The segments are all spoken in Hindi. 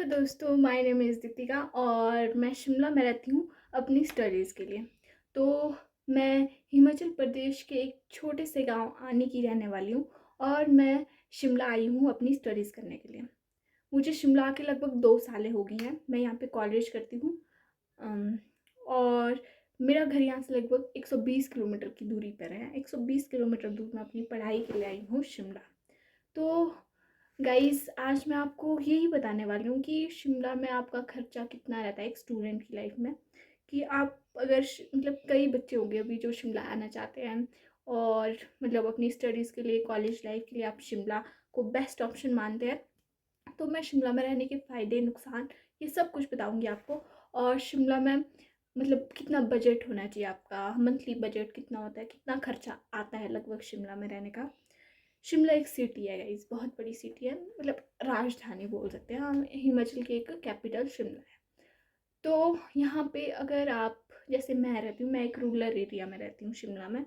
दोस्तों, माय नेम इज़ दीपिका और मैं शिमला में रहती हूँ अपनी स्टडीज़ के लिए। तो मैं हिमाचल प्रदेश के एक छोटे से गांव आनी की रहने वाली हूँ और मैं शिमला आई हूँ अपनी स्टडीज़ करने के लिए। मुझे शिमला आके लगभग 2 सालें हो गई हैं। मैं यहाँ पे कॉलेज करती हूँ और मेरा घर यहाँ से लगभग 120 किलोमीटर की दूरी पर है। 120 किलोमीटर दूर मैं अपनी पढ़ाई के लिए आई हूँ शिमला। तो गाइस, आज मैं आपको यही बताने वाली हूँ कि शिमला में आपका खर्चा कितना रहता है एक स्टूडेंट की लाइफ में। कि आप अगर मतलब कई बच्चे होंगे अभी जो शिमला आना चाहते हैं और मतलब अपनी स्टडीज़ के लिए कॉलेज लाइफ के लिए आप शिमला को बेस्ट ऑप्शन मानते हैं। तो मैं शिमला में रहने के फ़ायदे नुकसान ये सब कुछ बताऊँगी आपको। और शिमला में मतलब कितना बजट होना चाहिए आपका, मंथली बजट कितना होता है, कितना खर्चा आता है लगभग शिमला में रहने का। शिमला एक सिटी है गाइस, बहुत बड़ी सिटी है, मतलब राजधानी बोल सकते हैं हम। हिमाचल की एक कैपिटल शिमला है। तो यहाँ पे अगर आप, जैसे मैं रहती हूँ, मैं एक रूरल एरिया में रहती हूँ शिमला में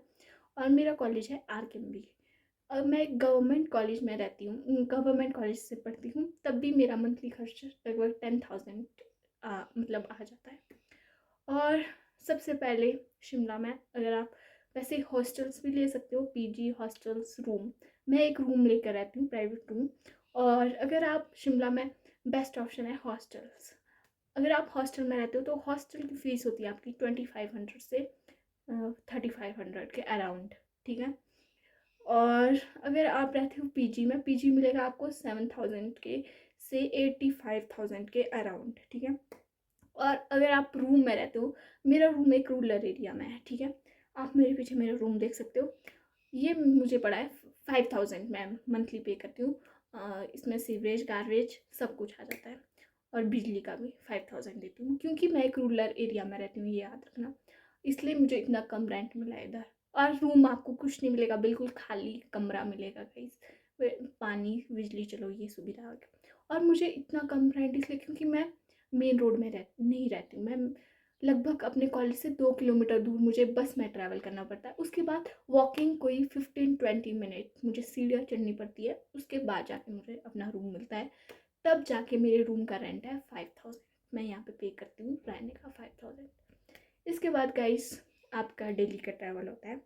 और मेरा कॉलेज है RKMB। और मैं एक गवर्नमेंट कॉलेज में रहती हूँ, गवर्नमेंट कॉलेज से पढ़ती हूँ, तब भी मेरा मंथली खर्च लगभग 10,000 मतलब आ जाता है। और सबसे पहले शिमला में अगर आप वैसे हॉस्टल्स भी ले सकते हो, PG हॉस्टल्स, रूम। मैं एक रूम लेकर रहती हूँ, प्राइवेट रूम। और अगर आप शिमला में, बेस्ट ऑप्शन है हॉस्टल्स। अगर आप हॉस्टल में रहते हो तो हॉस्टल की फ़ीस होती है आपकी 2500 से 3500 के अराउंड, ठीक है। और अगर आप रहते हो PG में, PG मिलेगा आपको 7000 के से 85,000 के अराउंड, ठीक है। और अगर आप रूम में रहते हो, मेरा रूम एक रूरल एरिया में है, ठीक है। आप मेरे पीछे मेरा रूम देख सकते हो। ये मुझे पड़ा है 5000 मैं मंथली पे करती हूँ। इसमें सीवरेज, गार्बेज सब कुछ आ जाता है और बिजली का भी 5000 देती हूँ, क्योंकि मैं एक रूरल एरिया में रहती हूँ, ये याद रखना। इसलिए मुझे इतना कम रेंट मिला है इधर। और रूम आपको कुछ नहीं मिलेगा, बिल्कुल खाली कमरा मिलेगा गाइस। पानी, बिजली, चलो ये सुविधा हो गई। और मुझे इतना कम रेंट इसलिए क्योंकि मैं मेन रोड में नहीं रहती हूँ। मैं लगभग अपने कॉलेज से 2 किलोमीटर दूर मुझे बस में ट्रैवल करना पड़ता है। उसके बाद वॉकिंग कोई 15-20 मिनट मुझे सीढ़ियाँ चढ़नी पड़ती है। उसके बाद जाके मुझे अपना रूम मिलता है। तब जाके मेरे रूम का रेंट है 5000। मैं यहाँ पे पे करती हूँ रहने का 5000। इसके बाद गाइस आपका डेली का ट्रैवल होता है।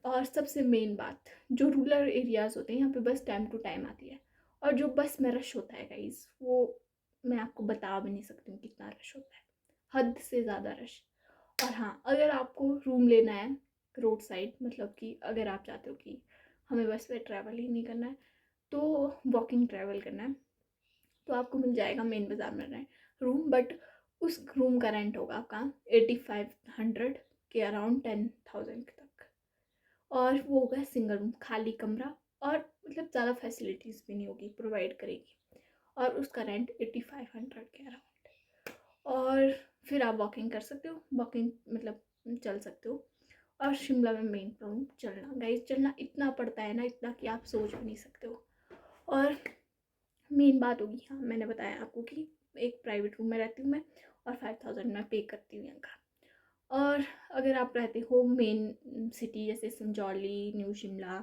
और सबसे मेन बात, जो रूरल एरियाज़ होते हैं यहाँ पे बस टाइम टू टाइम आती है। और जो बस में रश होता है गाइस, वो मैं आपको बता भी नहीं सकती हूँ कितना रश होता है, हद से ज़्यादा रश। और हाँ, अगर आपको रूम लेना है रोड साइड, मतलब कि अगर आप चाहते हो कि हमें बस पे ट्रैवल ही नहीं करना है, तो वॉकिंग ट्रैवल करना है, तो आपको मिल जाएगा मेन बाज़ार में रहे रूम। बट उस रूम का रेंट होगा आपका 8500 के अराउंड 10,000 तक। और वो होगा सिंगल रूम, खाली कमरा। और मतलब ज़्यादा फैसिलिटीज़ भी नहीं होगी, प्रोवाइड करेगी। और उसका रेंट 8500 के अराउंड। और फिर आप वॉकिंग कर सकते हो, वॉकिंग मतलब चल सकते हो। और शिमला में मेन प्रॉब्लम चलना गाइस, चलना इतना पड़ता है ना, इतना कि आप सोच भी नहीं सकते हो। और मेन बात होगी, हाँ मैंने बताया आपको कि एक प्राइवेट रूम में रहती हूँ मैं और 5000 मैं पे करती हूँ यहाँ का। और अगर आप रहते हो मेन सिटी जैसे संजौली, न्यू शिमला,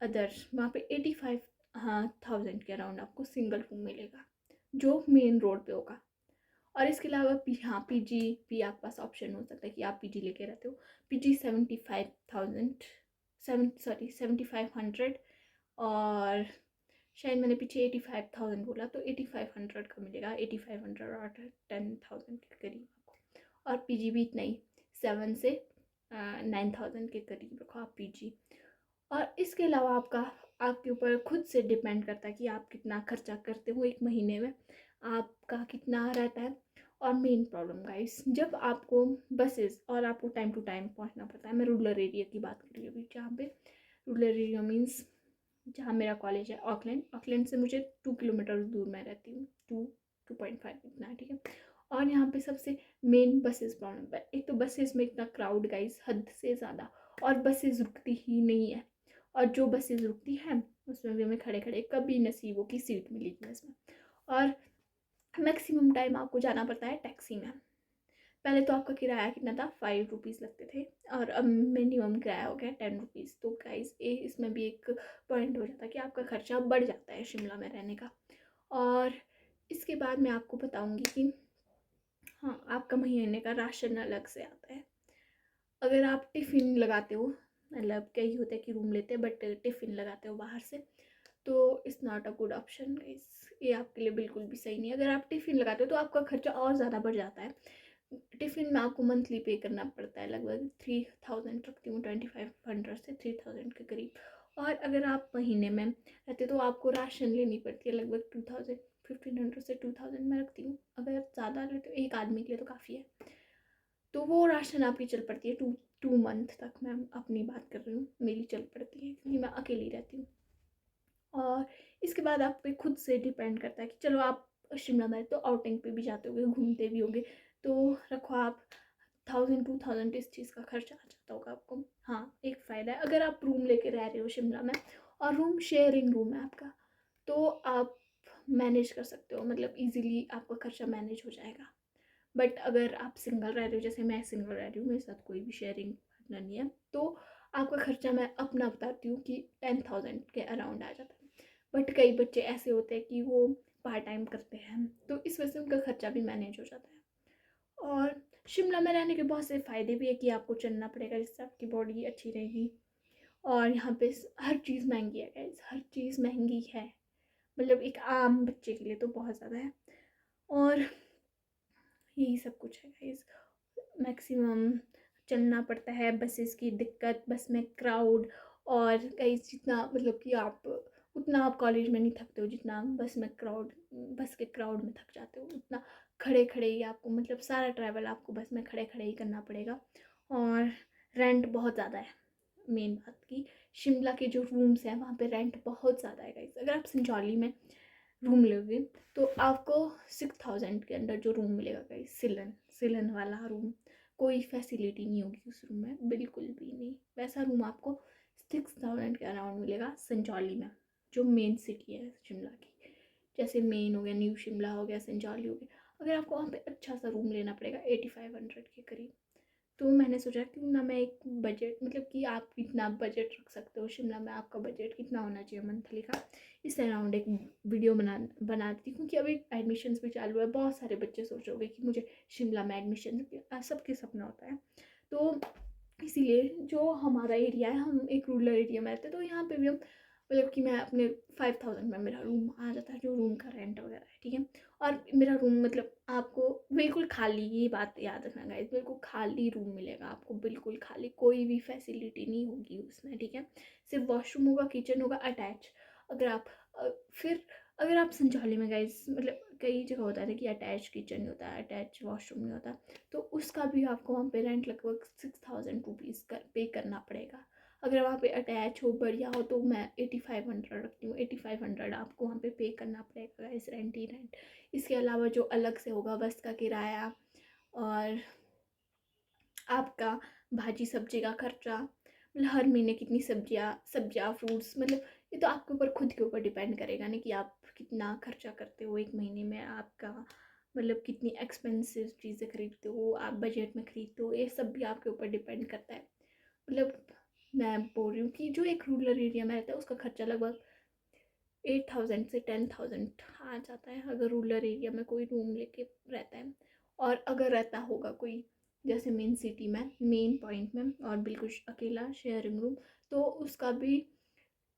अदर्स, वहाँ पे 85 हाँ 1000 के अराउंड आपको सिंगल रूम मिलेगा, जो मेन रोड पे होगा। और इसके अलावा हाँ PG भी आपके पास ऑप्शन हो सकता है कि आप PG लेके रहते हो। PG 7500। और शायद मैंने पीछे 85,000 बोला, तो 8500 का मिलेगा। 8500 और 10,000 के करीब आपको। और PG भी इतना ही, 7 से 9000 के करीब रखो आप PG। और इसके अलावा आपके ऊपर खुद से डिपेंड करता है कि आप कितना खर्चा करते हो एक महीने में, आपका कितना रहता है। और मेन प्रॉब्लम गाइस, जब आपको बसेस और आपको टाइम टू टाइम पहुंचना पड़ता है। मैं रूरल एरिया की बात कर रही हूँ अभी, जहाँ पे रूरल एरिया मीन्स जहाँ मेरा कॉलेज है ऑकलैंड। ऑकलैंड से मुझे 2 किलोमीटर दूर मैं रहती हूँ, 2.5 इतना है, ठीक है। और यहाँ पे सबसे मेन बसेस प्रॉब्लम है। एक तो बसेस में इतना क्राउड गाइस, हद से ज़्यादा। और बसेस रुकती ही नहीं है। और जो बसेस रुकती हैं उसमें भी हमें खड़े खड़े कभी नसीबों की सीट मिलेगी इसमें। और मैक्सिमम टाइम आपको जाना पड़ता है टैक्सी में। पहले तो आपका किराया कितना था, 5 रुपीज़ लगते थे, और अब मिनिमम किराया हो गया 10 रुपीज़। तो गाइस इसमें भी एक पॉइंट हो जाता है कि आपका खर्चा बढ़ जाता है शिमला में रहने का। और इसके बाद मैं आपको बताऊँगी कि हाँ, आपका महीने का राशन अलग से आता है। अगर आप टिफ़िन लगाते हो, मतलब कई होता है कि रूम लेते हैं बट टिफ़िन लगाते हो बाहर से, तो it's not a good option guys. ये आपके लिए बिल्कुल भी सही नहीं है। अगर आप टिफ़िन लगाते हो तो आपका खर्चा और ज़्यादा बढ़ जाता है। टिफ़िन में आपको मंथली पे करना पड़ता है, लगभग 3000 रखती हूँ, 2500 से 3000 के करीब। और अगर आप महीने में रहते तो आपको राशन लेनी पड़ती है, लगभग 2000, 1500 से 2000 मैं रखती हूँ। अगर ज़्यादा लेते हो एक आदमी के लिए तो काफ़ी है, तो वो राशन आपकी चल पड़ती है 2 मंथ तक। मैं अपनी बात कर रही हूँ, मेरी चल पड़ती है क्योंकि मैं अकेली रहती हूँ। और इसके बाद आप पे खुद से डिपेंड करता है कि चलो आप शिमला में तो आउटिंग पे भी जाते होगे, घूमते भी होगे, तो रखो आप 1000-2000 इस चीज़ का खर्चा आ जाता होगा आपको। हाँ, एक फ़ायदा है अगर आप रूम लेके रह रहे हो शिमला में और रूम शेयरिंग रूम है आपका, तो आप मैनेज कर सकते हो, मतलब ईजिली आपका खर्चा मैनेज हो जाएगा। बट अगर आप सिंगल रह रहे हो, जैसे मैं सिंगल रह रही हूँ, मेरे साथ कोई भी शेयरिंग पार्टनर नहीं है, तो आपका खर्चा मैं अपना बताती हूँ कि 10,000 के अराउंड आ जाता है। बट कई बच्चे ऐसे होते हैं कि वो पार्ट टाइम करते हैं, तो इस वजह से उनका खर्चा भी मैनेज हो जाता है। और शिमला में रहने के बहुत से फ़ायदे भी है कि आपको चलना पड़ेगा, जिससे आपकी बॉडी अच्छी रहेगी। और यहाँ पे हर चीज़ महंगी है गाइस, हर चीज़ महंगी है, मतलब एक आम बच्चे के लिए तो बहुत ज़्यादा है। और यही सब कुछ है गाइस। मैक्सिमम चलना पड़ता है, बसेस की दिक्कत, बस में क्राउड। और कहीं जितना मतलब कि आप उतना आप कॉलेज में नहीं थकते हो जितना बस में क्राउड, बस के क्राउड में थक जाते हो। उतना खड़े खड़े ही आपको, मतलब सारा ट्रैवल आपको बस में खड़े खड़े ही करना पड़ेगा। और रेंट बहुत ज़्यादा है, मेन बात की शिमला के जो रूम्स हैं वहाँ पे रेंट बहुत ज़्यादा है गाइस। अगर आप संजौली में रूम लोगे तो आपको 6000 के अंदर जो रूम मिलेगा गाइस, सिलन सिलन वाला रूम, कोई फैसिलिटी नहीं होगी उस रूम में, बिल्कुल भी नहीं। वैसा रूम आपको 6000 के अराउंड मिलेगा संजौली में, जो मेन सिटी है शिमला की। जैसे मेन हो गया, न्यू शिमला हो गया, संजौली हो गया। अगर आपको वहाँ पे अच्छा सा रूम लेना पड़ेगा 8500 के करीब। तो मैंने सोचा क्यों ना मैं एक बजट, मतलब कि आप कितना बजट रख सकते हो शिमला में, आपका बजट कितना होना चाहिए मंथली का, इस अराउंड एक वीडियो बनाती हूँ। क्योंकि अभी एडमिशन्स भी चालू है, बहुत सारे बच्चे सोच रहे होंगे कि मुझे शिमला में एडमिशन, सबके सपना होता है। तो इसीलिए जो हमारा एरिया है, हम एक रूरल एरिया में रहते हैं, तो यहाँ पे भी हम मतलब कि मैं अपने 5000 में मेरा रूम आ जाता है, जो रूम का रेंट वगैरह है, ठीक है। और मेरा रूम मतलब आपको बिल्कुल खाली, ये बात याद रखना गाइस, बिल्कुल खाली रूम मिलेगा आपको, बिल्कुल खाली, कोई भी फैसिलिटी नहीं होगी उसमें, ठीक है। सिर्फ वॉशरूम होगा, किचन होगा अटैच। अगर आप फिर अगर आप संजौली में गाइस, मतलब कई जगह होता है ना कि अटैच किचन नहीं होता, अटैच वॉशरूम नहीं होता, तो उसका भी आपको वहाँ पे रेंट लगभग 6000 रुपीज़ पे करना पड़ेगा। अगर वहाँ पे अटैच हो, बढ़िया हो, तो मैं 8500 रखती हूँ। 8500 आपको वहाँ पे करना पड़ेगा इस रेंट ही रेंट। इसके अलावा जो अलग से होगा बस का किराया, और आपका भाजी सब्जी का खर्चा, मतलब हर महीने कितनी सब्जियाँ फ्रूट्स, मतलब ये तो आपके ऊपर, खुद के ऊपर डिपेंड करेगा ना कि आप कितना खर्चा करते हो एक महीने में। आपका मतलब कितनी एक्सपेंसिव चीज़ें खरीदते हो, आप बजट में खरीदते हो, ये सब भी आपके ऊपर डिपेंड करता है। मतलब मैं बोल रही हूँ कि जो एक रूरल एरिया में रहता है उसका खर्चा लगभग 8000 से 10000 आ जाता है, अगर रूरल एरिया में कोई रूम लेके रहता है। और अगर रहता होगा कोई जैसे मेन सिटी में, मेन पॉइंट में, और बिल्कुल अकेला शेयरिंग रूम, तो उसका भी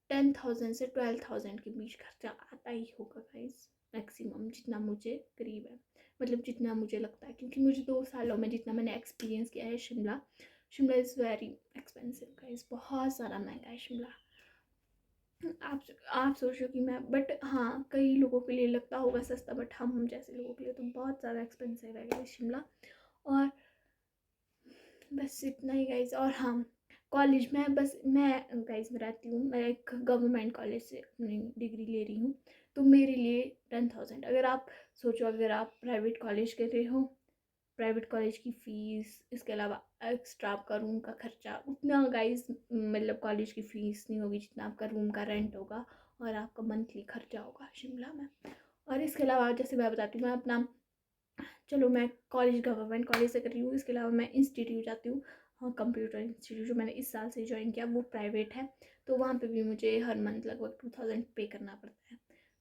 10000 से 12000 के बीच खर्चा आता ही होगा गाइस, मैक्सिमम, जितना मुझे करीब है, मतलब जितना मुझे लगता है। क्योंकि मुझे 2 सालों में जितना मैंने एक्सपीरियंस किया है, Shimla Shimla is very expensive guys, बहुत ज़्यादा महंगा है शिमला। आप सोच रहे हो कि मैं, बट हाँ, कई लोगों के लिए लगता होगा सस्ता, बट हम जैसे लोगों के लिए तो बहुत ज़्यादा एक्सपेंसिव है गाइस शिमला। और बस इतना ही गाइस। और हाँ, कॉलेज में बस मैं गाइस में रहती हूँ, मैं एक गवर्नमेंट कॉलेज से अपनी डिग्री ले रही हूँ, तो मेरे लिए 10000। अगर आप सोचो, अगर आप प्राइवेट कॉलेज कर रहे हो, प्राइवेट कॉलेज की फ़ीस, इसके अलावा एक्स्ट्रा आपका रूम का खर्चा, उतना गाइस मतलब कॉलेज की फ़ीस नहीं होगी जितना आपका रूम का रेंट होगा और आपका मंथली खर्चा होगा शिमला में। और इसके अलावा जैसे मैं बताती हूँ, मैं अपना, चलो मैं कॉलेज गवर्नमेंट कॉलेज से कर रही हूँ, इसके अलावा मैं इंस्टीट्यूट जाती हूँ। हाँ, कंप्यूटर इंस्टीट्यूट जो मैंने इस साल से ज्वाइन किया, वो प्राइवेट है, तो वहाँ पे भी मुझे हर मंथ लगभग 2000 पे करना पड़ता है।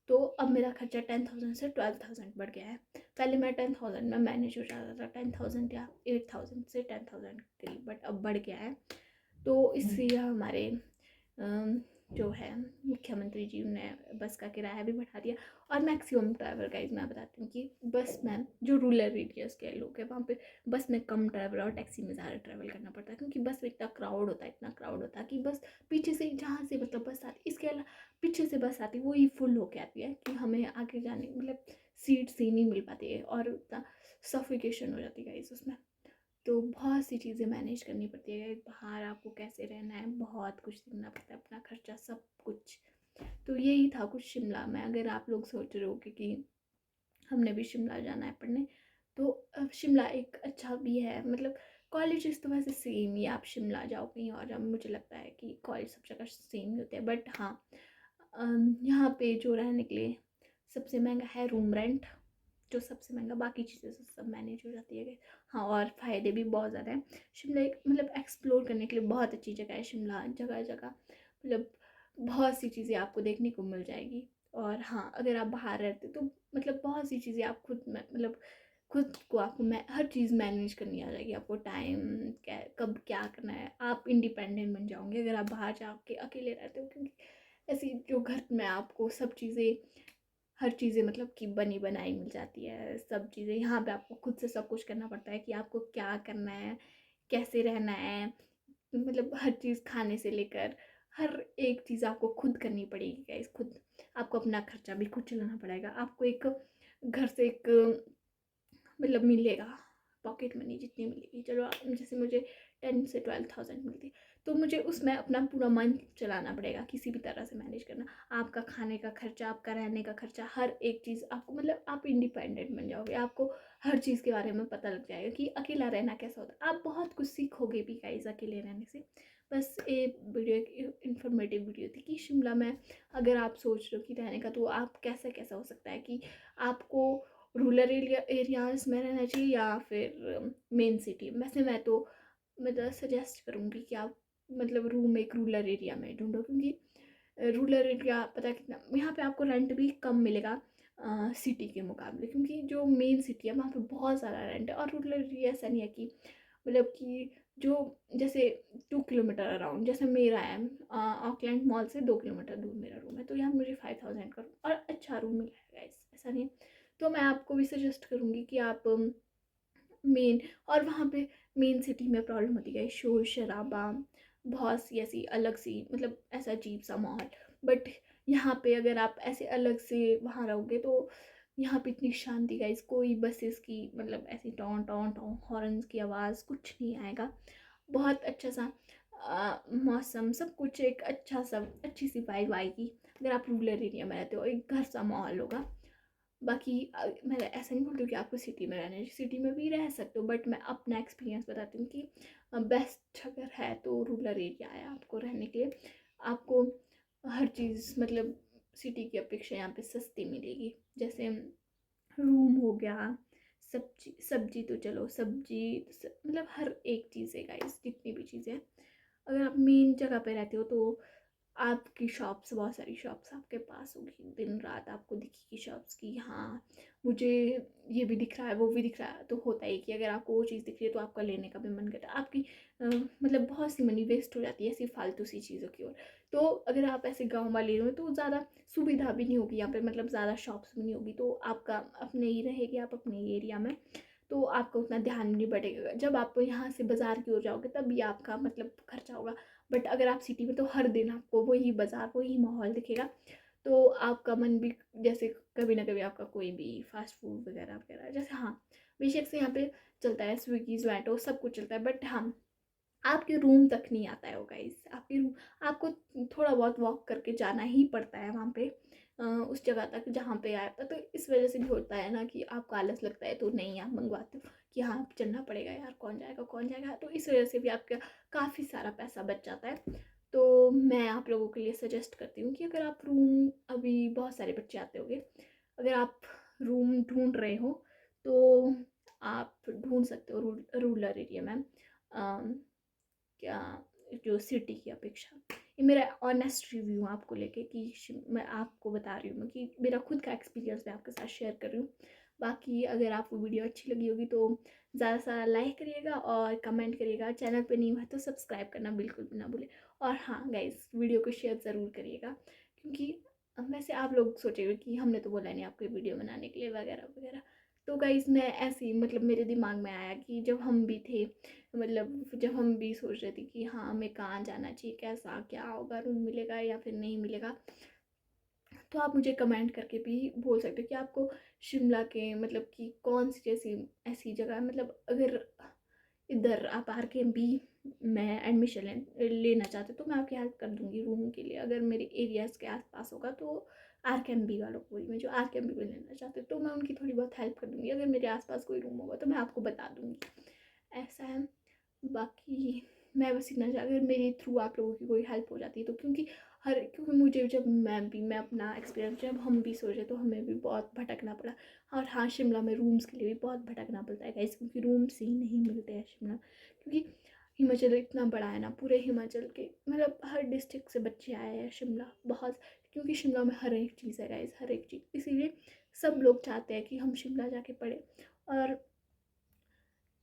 तो अब मेरा खर्चा 10,000 से 12,000 बढ़ गया है। पहले मैं 10,000 में मैनेज हो जाता था, 10,000 या 8,000 से 10,000 के करीब, बट अब बढ़ गया है। तो इसलिए हमारे जो है मुख्यमंत्री जी ने बस का किराया भी बढ़ा दिया। और मैक्सिमम ट्रैवल गाइज मैं बताती हूँ कि बस में जो रूरल एरियाज़ के लोग हैं वहाँ पे बस में कम ट्रैवल और टैक्सी में ज़्यादा ट्रैवल करना पड़ता है, क्योंकि बस में इतना क्राउड होता है, इतना क्राउड होता है कि बस पीछे से जहाँ से मतलब बस आती, इसके अलावा पीछे से बस आती वही फुल होके आती है कि हमें आगे जाने मतलब सीट्स ही नहीं मिल पाती है और इतना सफिकेशन हो जाती है गाइज उसमें। तो बहुत सी चीज़ें मैनेज करनी पड़ती है गाइस, बाहर आपको कैसे रहना है, बहुत कुछ देखना पड़ता है, अपना खर्चा सब कुछ। तो यही था कुछ शिमला में। अगर आप लोग सोच रहे हो कि हमने भी शिमला जाना है पढ़ने, तो अब शिमला एक अच्छा भी है, मतलब कॉलेजेस तो वैसे सेम ही, आप शिमला जाओ कहीं और जाओ, मुझे लगता है कि कॉलेज सब जगह सेम ही होते हैं। बट हाँ, यहाँ पे जो रहने के लिए सबसे महंगा है रूम रेंट, जो सबसे महंगा, बाकी चीज़ें तो सब मैनेज हो जाती है। हाँ, और फ़ायदे भी बहुत ज़्यादा हैं। शिमला एक मतलब एक्सप्लोर करने के लिए बहुत अच्छी जगह है शिमला, जगह जगह मतलब बहुत सी चीज़ें आपको देखने को मिल जाएगी। और हाँ, अगर आप बाहर रहते तो मतलब बहुत सी चीज़ें आप खुद में मतलब खुद को आपको हर चीज़ मैनेज करनी आ जाएगी। आपको टाइम क्या कब क्या करना है, आप इंडिपेंडेंट बन जाओगे अगर आप बाहर जाके अकेले रहते हो, क्योंकि ऐसी जो घर में आपको सब चीज़ें हर चीज़ें मतलब कि बनी बनाई मिल जाती है सब चीज़ें। यहाँ पे आपको खुद से सब कुछ करना पड़ता है कि आपको क्या करना है, कैसे रहना है, मतलब हर चीज़ खाने से लेकर हर एक चीज़ आपको खुद करनी पड़ेगी गाइस। खुद आपको अपना खर्चा भी खुद चलाना पड़ेगा। आपको एक घर से एक मतलब मिलेगा पॉकेट मनी जितनी मिलेगी, चलो जैसे मुझे 10 से 12,000 मिलती, तो मुझे उसमें अपना पूरा मंथ चलाना पड़ेगा, किसी भी तरह से मैनेज करना। आपका खाने का खर्चा, आपका रहने का खर्चा, हर एक चीज़ आपको मतलब आप इंडिपेंडेंट बन जाओगे। आपको हर चीज़ के बारे में पता लग जाएगा कि अकेला रहना कैसा होता है। आप बहुत कुछ सीखोगे भी गाइस अकेले रहने से। बस ये वीडियो एक इन्फॉर्मेटिव वीडियो थी कि शिमला में अगर आप सोच रहे हो कि रहने का, तो आप कैसा कैसा हो सकता है कि आपको रूरल एरियाज़ में रहना चाहिए या फिर मेन सिटी। वैसे मैं तो मतलब सजेस्ट करूँगी कि आप मतलब रूम एक रूरल एरिया में ढूंढो, क्योंकि रूरल एरिया पता है कितना यहाँ पे आपको रेंट भी कम मिलेगा सिटी के मुकाबले, क्योंकि जो मेन सिटी है वहाँ पे बहुत ज़्यादा रेंट है। और रूरल एरिया ऐसा नहीं है कि मतलब कि जो जैसे 2 किलोमीटर अराउंड, जैसे मेरा है ऑकलैंड मॉल से 2 किलोमीटर दूर मेरा रूम है, तो यहाँ मुझे 5,000 का और अच्छा रूम मिल जाएगा, ऐसा नहीं है। तो मैं आपको भी सजेस्ट करूँगी कि आप मेन, और वहाँ पे मेन सिटी में प्रॉब्लम होती है शोर शराबा, बहुत सी ऐसी अलग सी मतलब ऐसा अजीब सा माहौल। बट यहाँ पे अगर आप ऐसे अलग से वहाँ रहोगे तो यहाँ पे इतनी शांति गाइस, कोई बसेस की मतलब ऐसी टॉन टॉन टॉन हॉर्न्स की आवाज़ कुछ नहीं आएगा। बहुत अच्छा सा मौसम, सब कुछ एक अच्छा सा अच्छी सी वाइब आएगी। अगर आप रूरल एरिया में रहते हो एक घर सा माहौल होगा। बाकी मैं ऐसा नहीं बोलती हूँ कि आपको सिटी में रहना है, सिटी में भी रह सकते हो, बट मैं अपना एक्सपीरियंस बताती हूँ कि बेस्ट अगर है तो रूरल एरिया है आपको रहने के लिए। आपको हर चीज़ मतलब सिटी की अपेक्षा यहाँ पे सस्ती मिलेगी। जैसे रूम हो गया, सब्जी सब्जी तो चलो सब्जी मतलब हर एक चीज़ है गाइस, जितनी भी चीज़ें हैं। अगर आप मेन जगह पे रहते हो तो आपकी शॉप्स, बहुत सारी शॉप्स आपके पास होगी, दिन रात आपको दिखेगी शॉप्स की हाँ मुझे ये भी दिख रहा है वो भी दिख रहा है। तो होता ही कि अगर आपको वो चीज़ दिख रही है तो आपका लेने का भी मन करता है। आपकी मतलब बहुत सी मनी वेस्ट हो जाती है ऐसी फालतू सी चीज़ों की ओर। तो अगर आप ऐसे गाँव वाले हो तो ज़्यादा सुविधा भी नहीं होगी यहाँ पे, मतलब ज़्यादा शॉप्स भी नहीं होगी, तो आपका अपने ही रहेगी, आप अपने ही एरिया में, तो आपका उतना ध्यान नहीं बढ़ेगा। जब आप यहाँ से बाज़ार की ओर जाओगे तभी आपका मतलब खर्चा होगा। बट अगर आप सिटी में तो हर दिन आपको वही बाज़ार वही माहौल दिखेगा, तो आपका मन भी जैसे कभी ना कभी आपका कोई भी फास्ट फूड वगैरह वगैरह जैसे हाँ बेशक से यहाँ पे चलता है, स्विगी जोमेटो सब कुछ चलता है, बट हाँ आपके रूम तक नहीं आता है वो गाइस। आपके रूम आपको थोड़ा बहुत वॉक करके जाना ही पड़ता है वहाँ पे उस जगह तक जहाँ पे आया था। तो इस वजह से भी होता है ना कि आपको आलस लगता है तो नहीं आप मंगवाते हो कि हाँ चलना पड़ेगा यार, कौन जाएगा कौन जाएगा, तो इस वजह से भी आपका काफ़ी सारा पैसा बच जाता है। तो मैं आप लोगों के लिए सजेस्ट करती हूँ कि अगर आप रूम, अभी बहुत सारे बच्चे आते होंगे, अगर आप रूम ढूंढ रहे हो तो आप ढूंढ सकते हो रूरल एरिया में क्या जो सिटी की अपेक्षा, ये मेरा ऑनेस्ट रिव्यू है आपको लेके कि मैं आपको बता रही हूँ कि मेरा खुद का एक्सपीरियंस मैं आपके साथ शेयर कर रही हूँ। बाकी अगर आपको वीडियो अच्छी लगी होगी तो ज़्यादा से ज़्यादा लाइक करिएगा और कमेंट करिएगा। चैनल पे नहीं हुआ तो सब्सक्राइब करना बिल्कुल भी ना भूलें। और हाँ गाइस, वीडियो को शेयर ज़रूर करिएगा, क्योंकि वैसे आप लोग सोचेंगे कि हमने तो बोला नहीं आपको वीडियो बनाने के लिए वगैरह वगैरह। तो गाइस मैं ऐसे ही मतलब मेरे दिमाग में आया कि जब हम भी थे, मतलब जब हम भी सोच रहे थे कि हाँ हमें कहाँ जाना चाहिए, कैसा क्या होगा, रूम मिलेगा या फिर नहीं मिलेगा, तो आप मुझे कमेंट करके भी बोल सकते हो कि आपको शिमला के मतलब कि कौन सी जैसी ऐसी जगह, मतलब अगर इधर आप RKMP में एडमिशन लेना चाहते हो तो मैं आपकी हेल्प कर दूंगी रूम के लिए। अगर मेरे एरियाज़ के आसपास होगा तो RKMP वालों को ही, मैं जो RKMP में लेना चाहते हो तो मैं उनकी थोड़ी बहुत हेल्प कर दूंगी। अगर मेरे आसपास कोई रूम होगा तो मैं आपको बता दूंगी, ऐसा है। बाकी मैं बस इतना अगर मेरे थ्रू आप लोगों की कोई हेल्प हो जाती है तो, क्योंकि मुझे जब मैं अपना एक्सपीरियंस, जब हम भी सोचे तो हमें भी बहुत भटकना पड़ा। और हाँ, शिमला में रूम्स के लिए भी बहुत भटकना पड़ता है गाइस, क्योंकि रूम्स ही नहीं मिलते हैं शिमला, क्योंकि हिमाचल इतना बड़ा है ना, पूरे हिमाचल के मतलब हर डिस्ट्रिक्ट से बच्चे आए हैं शिमला बहुत, क्योंकि शिमला में हर एक चीज़ है गाइस, हर एक चीज़। इसीलिए सब लोग चाहते हैं कि हम शिमला जाके पढ़ें। और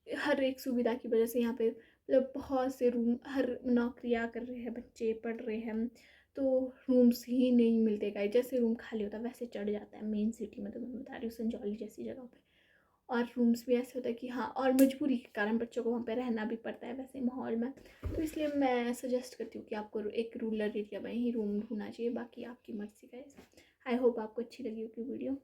हर एक सुविधा की वजह से यहाँ पे मतलब बहुत से रूम, हर नौकरियाँ कर रहे हैं बच्चे, पढ़ रहे हैं, तो रूम्स ही नहीं मिलते गाइस। जैसे रूम खाली होता है वैसे चढ़ जाता है मेन सिटी में, तो मैं बता रही हूँ संजौली जैसी जगह पे। और रूम्स भी ऐसे होता है कि हाँ, और मजबूरी के कारण बच्चों को वहाँ पे रहना भी पड़ता है वैसे माहौल में। तो इसलिए मैं सजेस्ट करती हूँ कि आपको एक रूरल एरिया में ही रूम ढूंढना चाहिए। बाकी आपकी मर्जी गाइस। आई होप आपको अच्छी लगी होगी वीडियो।